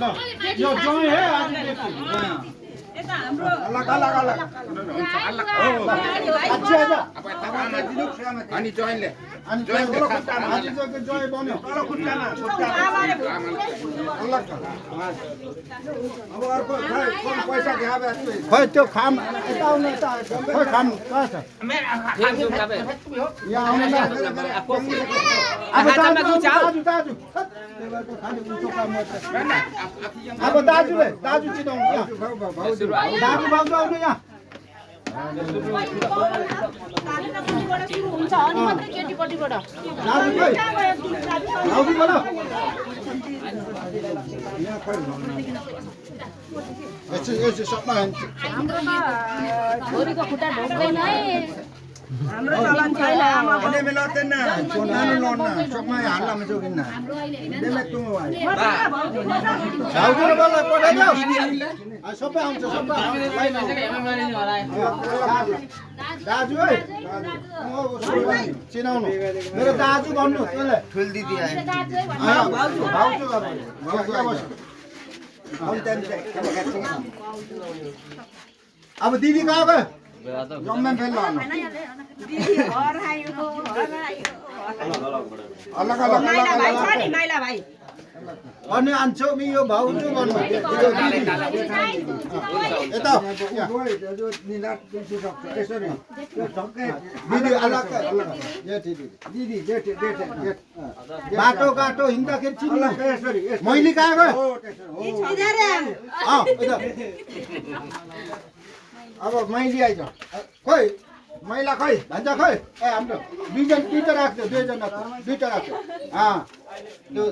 यो जोइ हे आज यता हाम्रो अच्छी आजा अनि जोइनले अनि जोइ आज जोइ बन्यो अब अर्को पैसा घ्याबे खै त्यो खाम यता आउनु यता खै खाम कहाँ छ यहाँ आउनु न अब दाजु अब दाजुले दाजु चिनाउनु दाजु भाउजू आउनु यहाँ हुन्छ अनि मात्रै केटीपट्टिबाट दाजु खै भाउजू बोल यसो सबमा हाम्रोमा छोरीको खुट्टा ढोक्दैन है हाम्रो चलन छैन अनि मिलाउँदैन नानु लड्न सकमा हाल्ला म जोगिन्न देले तुम भाइ भाउजूले बोल पठाइदेऊ सबै आउँछ सबै दाजु है चिनाउनु मेरो दाजु भन्नु त्यसले ठुल दिदी आयो भाउजू अब दिदी कहाँ गयो जम्मा फेल लानु दिदी हरायो अलग अलग माइला भाइ छ नि माइला भाइ अनि आन्छौ मि यो भाउजू भन्नु यता जो निला दिन्छु सक्छ यसरी झक्कै दिदी अलग जेठी दिदी जेठ बाटो घाटो हिँड्दाखेरि चिन्नु अलग यसरी मैले कहाँ गयो हो त्यसरी हो अब मैले आइज खोइ मैला खै भन्छ खै ए हाम्रो दुईटा राख्थ्यो दुईटा राख्थ्यो त्यो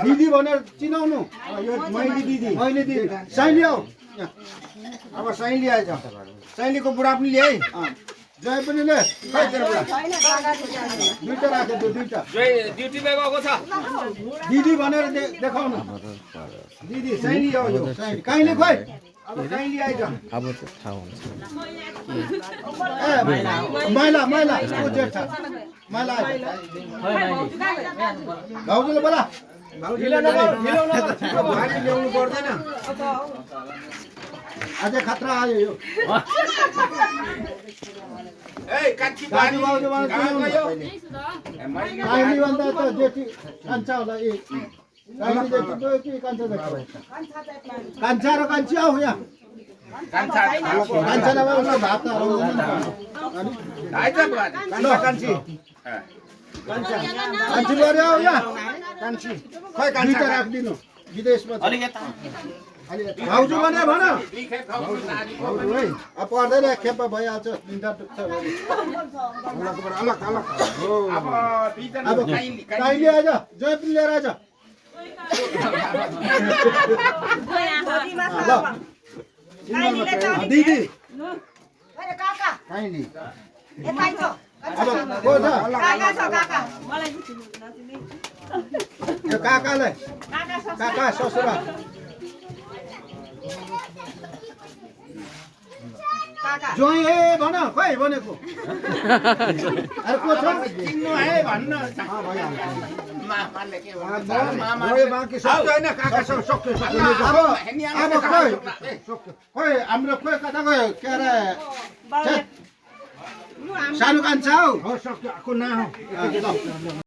दिदी भनेर चिनाउनु यो मैले दिदी साइली आऊ अब साइली आइज साइलीको बुढा पनि ल्याइ जय पनि ले खै तेरो बुढा दुईटा राख्यो त्यो दुईटा ड्युटीमा गएको छ दिदी भनेर देखाउनु दिदी साइली आऊ यो साइली कहिले खोइ अब साइली आइज अब त थाहा हुन्छ ए मैला को जेठ मैला भाउजूले बोला भाउजूले भारी ल्याउनु पर्दैन अझै खतरा आयो यो ए कान्छी दाजु भाउजू अहिले भन्दा त जेठी कान्छा होला ए कान्छी जेठी गयो कि कान्छा जेठी कान्छा र कान्छी आऊ यहाँ कान्छा नभए उसको भात त आउँदैन कान्छी कान्छी गऱ्यो आऊ यहाँ कान्छी खै दुईटा राखिदिनु विदेशमा भाउजू भने भन भाउजू है अब पर्दैन खेपा भइहाल्छ निन्दा दुख्छ अलग अलग अब कहिले आइज जय पनि लिएर आइज दिदी काइली अब को छ यो काकालाई काका ससुरा जोइ हे भन खोइ भनेको अरे को छ किन्नु है भन्न मामाले के भन्छ ओए बाँकी सक्छ हैन काका सक्छ अब खोइ हाम्रो खोइ कता गयो के अरे सानो कान्छा हौ सक्छ को ना हो